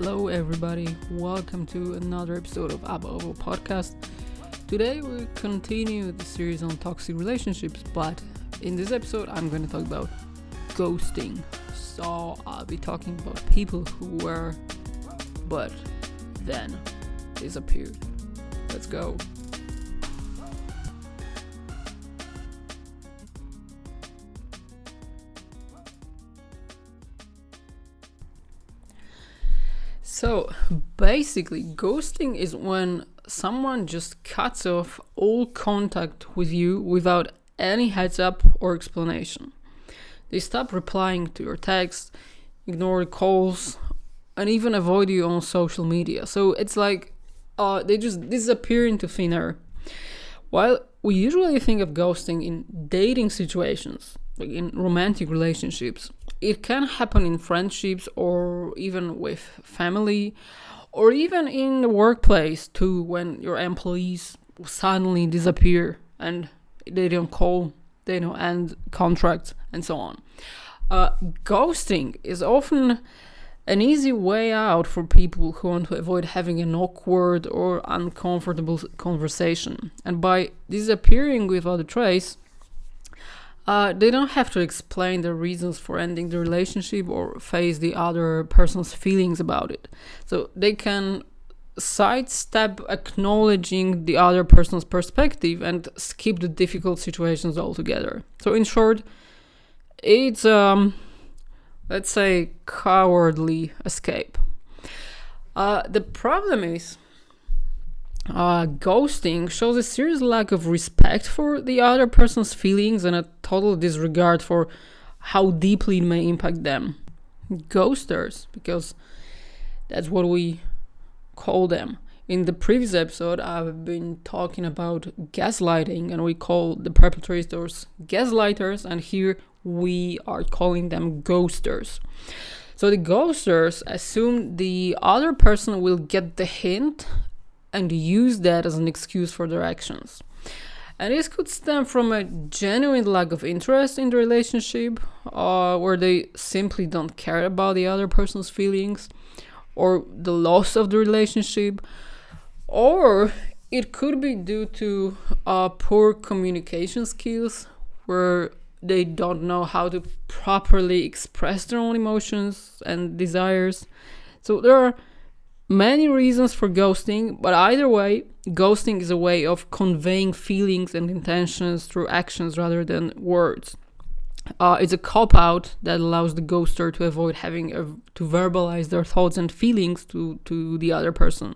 Hello everybody, welcome to another episode of Abba Ovo podcast. Today we continue the series on toxic relationships, but in this episode I'm going to talk about ghosting. So I'll be talking about people who were, but then disappeared. Let's go. So basically, ghosting is when someone just cuts off all contact with you without any heads up or explanation. They stop replying to your texts, ignore calls, and even avoid you on social media. So it's like they just disappear into thin air. While we usually think of ghosting in dating situations, like in romantic relationships, it can happen in friendships or even with family or even in the workplace too, when your employees suddenly disappear and they don't call, they don't end contracts and so on. Ghosting is often an easy way out for people who want to avoid having an awkward or uncomfortable conversation. And by disappearing without a trace, they don't have to explain their reasons for ending the relationship or face the other person's feelings about it. So they can sidestep acknowledging the other person's perspective and skip the difficult situations altogether. So in short, it's let's say cowardly escape. The problem is ghosting shows a serious lack of respect for the other person's feelings and a total disregard for how deeply it may impact them. Ghosters, because that's what we call them. In the previous episode, I've been talking about gaslighting, and we call the perpetrators gaslighters, and here we are calling them ghosters. So the ghosters assume the other person will get the hint and use that as an excuse for their actions. And this could stem from a genuine lack of interest in the relationship, where they simply don't care about the other person's feelings, or the loss of the relationship, or it could be due to poor communication skills, where they don't know how to properly express their own emotions and desires. So there are many reasons for ghosting, but either way, ghosting is a way of conveying feelings and intentions through actions rather than words. It's a cop-out that allows the ghoster to avoid having to verbalize their thoughts and feelings to the other person.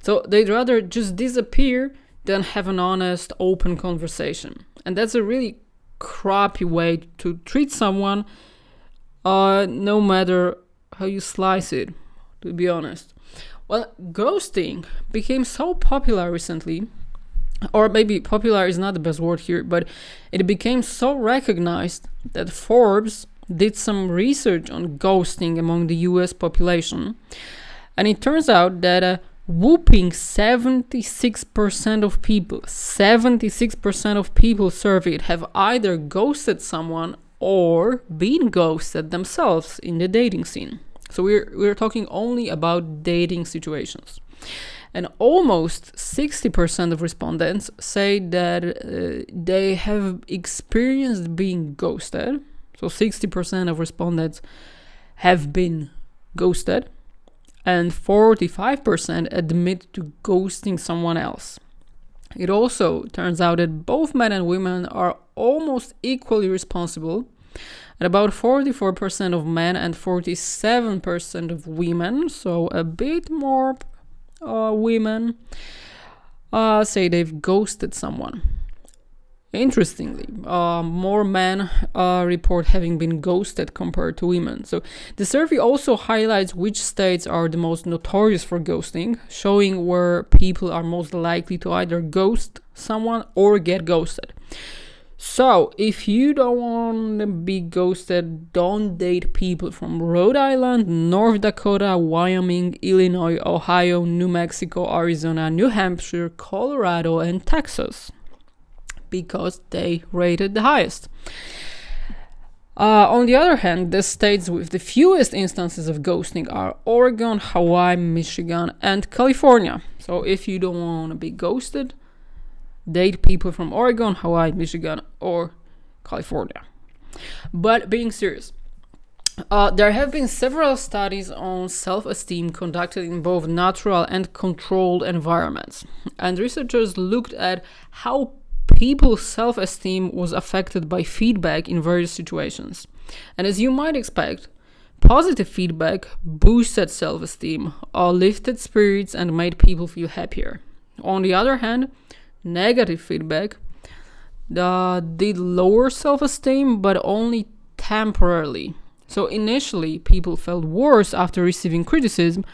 So they'd rather just disappear than have an honest, open conversation. And that's a really crappy way to treat someone, no matter how you slice it, to be honest. Well, ghosting became so popular recently, or maybe popular is not the best word here, but it became so recognized that Forbes did some research on ghosting among the US population. And it turns out that a whooping 76% of people surveyed have either ghosted someone or been ghosted themselves in the dating scene. So we're talking only about dating situations. And almost 60% of respondents say that they have experienced being ghosted. So 60% of respondents have been ghosted. And 45% admit to ghosting someone else. It also turns out that both men and women are almost equally responsible. And about 44% of men and 47% of women, so a bit more women, say they've ghosted someone. Interestingly, more men report having been ghosted compared to women. So the survey also highlights which states are the most notorious for ghosting, showing where people are most likely to either ghost someone or get ghosted. So if you don't want to be ghosted, don't date people from Rhode Island, North Dakota, Wyoming, Illinois, Ohio, New Mexico, Arizona, New Hampshire, Colorado, and Texas, because they rated the highest. On the other hand, the states with the fewest instances of ghosting are Oregon, Hawaii, Michigan, and California. So if you don't want to be ghosted, date people from Oregon, Hawaii, Michigan, or California. But being serious, there have been several studies on self-esteem conducted in both natural and controlled environments. And researchers looked at how people's self-esteem was affected by feedback in various situations. And as you might expect, positive feedback boosted self-esteem, lifted spirits, and made people feel happier. On the other hand, negative feedback did lower self-esteem, but only temporarily. So initially, people felt worse after receiving criticism,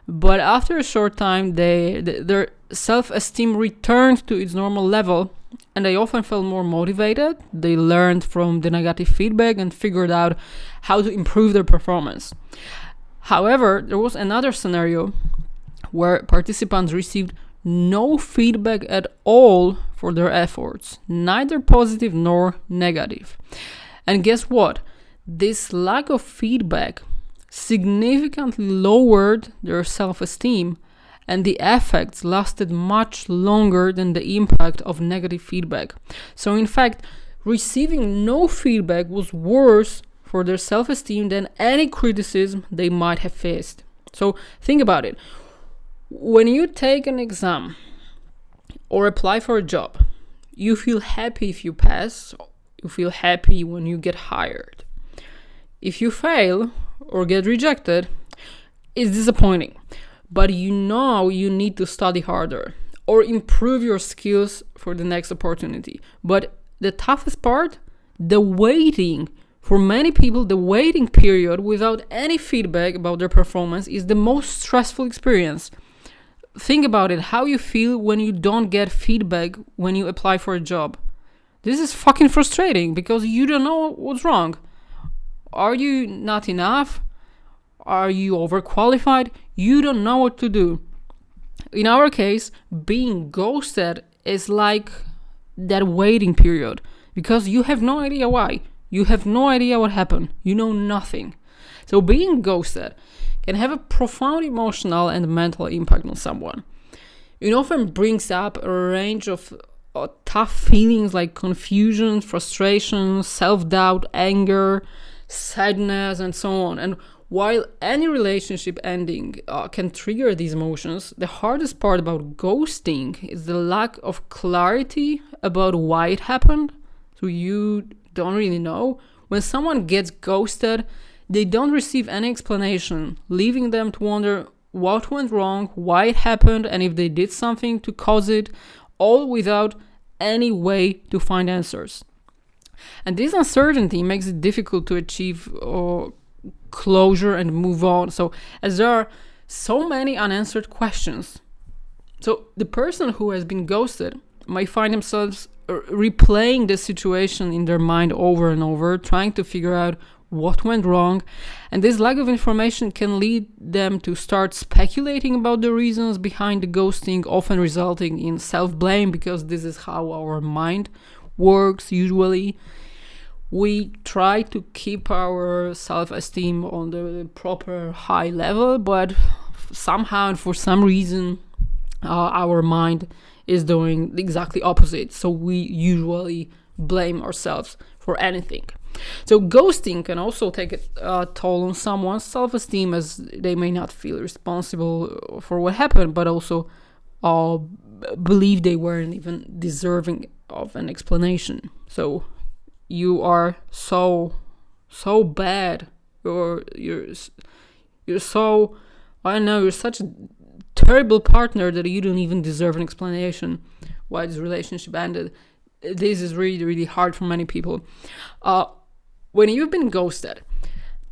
but after a short time, their self-esteem returned to its normal level, and they often felt more motivated. They learned from the negative feedback and figured out how to improve their performance. However, there was another scenario where participants received no feedback at all for their efforts, neither positive nor negative. And guess what? This lack of feedback significantly lowered their self-esteem, and the effects lasted much longer than the impact of negative feedback. So in fact, receiving no feedback was worse for their self-esteem than any criticism they might have faced. So think about it. When you take an exam or apply for a job, you feel happy if you pass, you feel happy when you get hired. If you fail or get rejected, it's disappointing, but you know you need to study harder or improve your skills for the next opportunity. But the toughest part, the waiting. For many people, the waiting period without any feedback about their performance is the most stressful experience. Think about it, how you feel when you don't get feedback when you apply for a job. This is fucking frustrating because you don't know what's wrong. Are you not enough? Are you overqualified? You don't know what to do. In our case, being ghosted is like that waiting period because you have no idea why. You have no idea what happened. You know nothing. So being ghosted can have a profound emotional and mental impact on someone. It often brings up a range of tough feelings like confusion, frustration, self-doubt, anger, sadness, and so on. And while any relationship ending can trigger these emotions, the hardest part about ghosting is the lack of clarity about why it happened. So you don't really know. When someone gets ghosted, they don't receive any explanation, leaving them to wonder what went wrong, why it happened, and if they did something to cause it, all without any way to find answers. And this uncertainty makes it difficult to achieve closure and move on. So as there are so many unanswered questions, so the person who has been ghosted might find themselves replaying the situation in their mind over and over, trying to figure out what went wrong. And this lack of information can lead them to start speculating about the reasons behind the ghosting, often resulting in self-blame, because this is how our mind works usually. We try to keep our self-esteem on the proper high level, but somehow and for some reason our mind is doing the exactly opposite. So we usually blame ourselves for anything. So ghosting can also take a toll on someone's self-esteem, as they may not feel responsible for what happened, but also believe they weren't even deserving of an explanation. So you are so bad, you're so, I don't know, you're such a terrible partner that you don't even deserve an explanation why this relationship ended. This is really, really hard for many people. When you've been ghosted,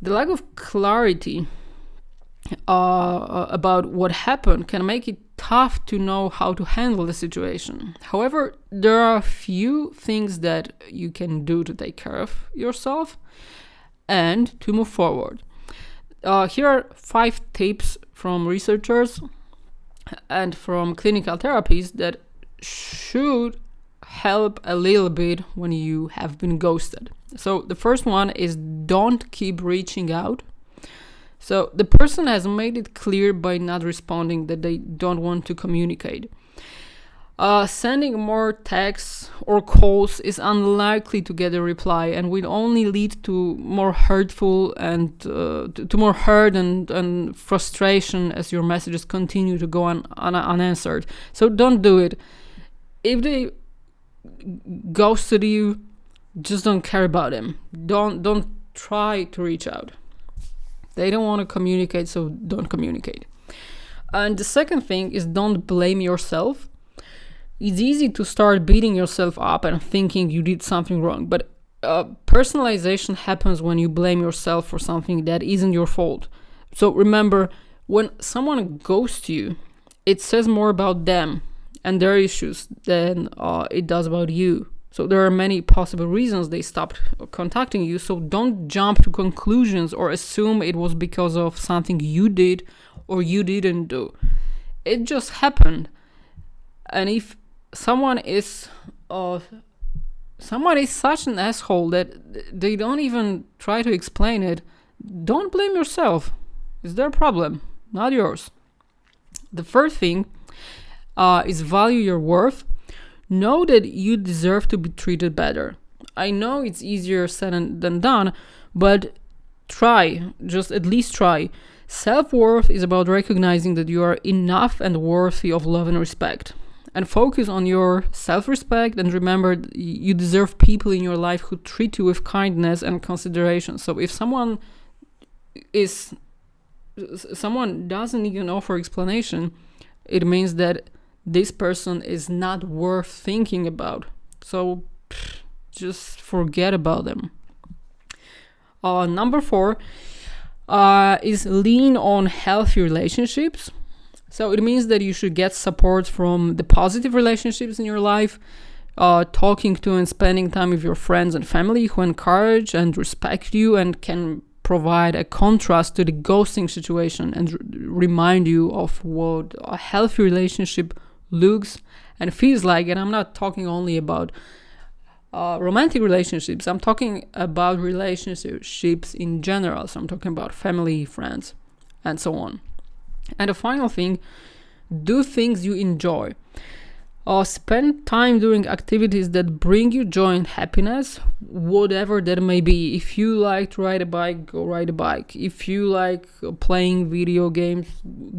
the lack of clarity about what happened can make it tough to know how to handle the situation. However, there are a few things that you can do to take care of yourself and to move forward. Here are 5 tips from researchers and from clinical therapies that should help a little bit when you have been ghosted. So the first one is don't keep reaching out. So the person has made it clear by not responding that they don't want to communicate. Sending more texts or calls is unlikely to get a reply and will only lead to more hurtful and to more hurt and frustration as your messages continue to go unanswered. So don't do it. If they ghosted you, just don't care about them. Don't try to reach out. They don't want to communicate, so don't communicate. And the second thing is don't blame yourself. It's easy to start beating yourself up and thinking you did something wrong, but personalization happens when you blame yourself for something that isn't your fault. So remember, when someone ghosts you, it says more about them and their issues than it does about you. So there are many possible reasons they stopped contacting you, so don't jump to conclusions or assume it was because of something you did or you didn't do. It just happened. And if someone is such an asshole that they don't even try to explain it, don't blame yourself. It's their problem, not yours. The third thing is value your worth. Know that you deserve to be treated better. I know it's easier said than done, but try, just at least try. Self-worth is about recognizing that you are enough and worthy of love and respect. And focus on your self-respect, and remember you deserve people in your life who treat you with kindness and consideration. So if someone doesn't even offer explanation, it means that this person is not worth thinking about. So just forget about them. Number 4 is lean on healthy relationships. So it means that you should get support from the positive relationships in your life, talking to and spending time with your friends and family who encourage and respect you and can provide a contrast to the ghosting situation and remind you of what a healthy relationship looks and feels like. And I'm not talking only about romantic relationships. I'm talking about relationships in general. So I'm talking about family, friends, and so on. And the final thing, do things you enjoy. Spend time doing activities that bring you joy and happiness, whatever that may be. If you like to ride a bike, go ride a bike. If you like playing video games,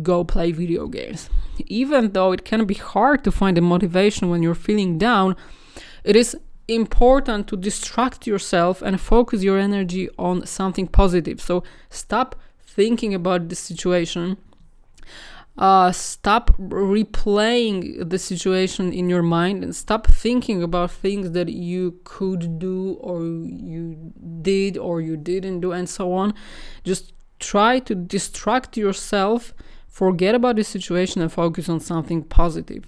go play video games. Even though it can be hard to find the motivation when you're feeling down, it is important to distract yourself and focus your energy on something positive. So stop thinking about the situation. Stop replaying the situation in your mind and stop thinking about things that you could do or you did or you didn't do and so on. Just try to distract yourself, forget about the situation and focus on something positive.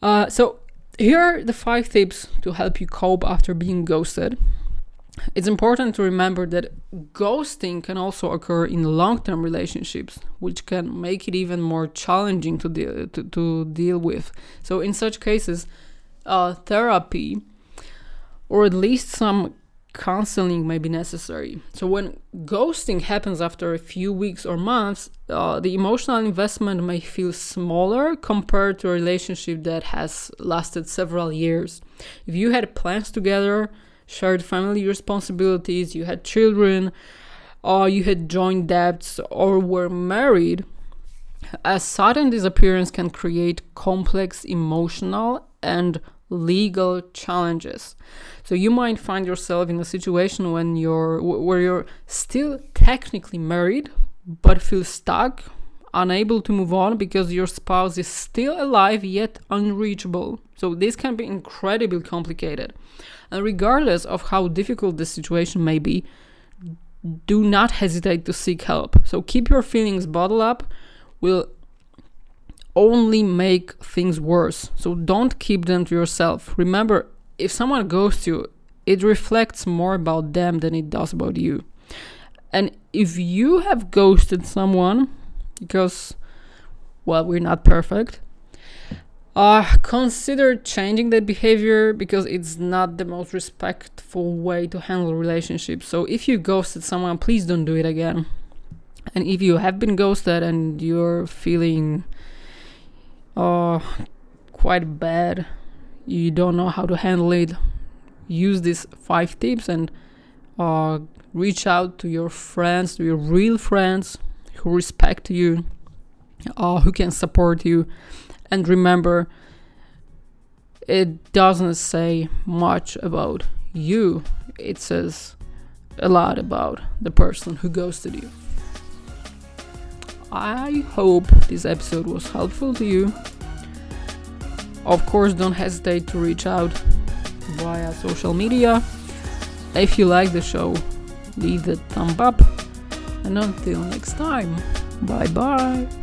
So here are the 5 tips to help you cope after being ghosted. It's important to remember that ghosting can also occur in long-term relationships, which can make it even more challenging to deal with. So in such cases, therapy or at least some counseling may be necessary. So when ghosting happens after a few weeks or months, the emotional investment may feel smaller compared to a relationship that has lasted several years. If you had plans together, shared family responsibilities, you had children, or you had joint debts, or were married, a sudden disappearance can create complex emotional and legal challenges. So you might find yourself in a situation where you're still technically married, but feel stuck, unable to move on because your spouse is still alive yet unreachable. So this can be incredibly complicated. And regardless of how difficult this situation may be, do not hesitate to seek help. So keep your feelings bottled up will only make things worse. So don't keep them to yourself. Remember, if someone ghosts you, it reflects more about them than it does about you. And if you have ghosted someone, because, well, we're not perfect, Consider changing that behavior, because it's not the most respectful way to handle relationships. So if you ghosted someone, please don't do it again. And if you have been ghosted and you're feeling quite bad, you don't know how to handle it, use these 5 tips and reach out to your friends, to your real friends who respect you, who can support you. And remember, it doesn't say much about you. It says a lot about the person who ghosted you. I hope this episode was helpful to you. Of course, don't hesitate to reach out via social media. If you like the show, leave the thumb up. And until next time, bye bye.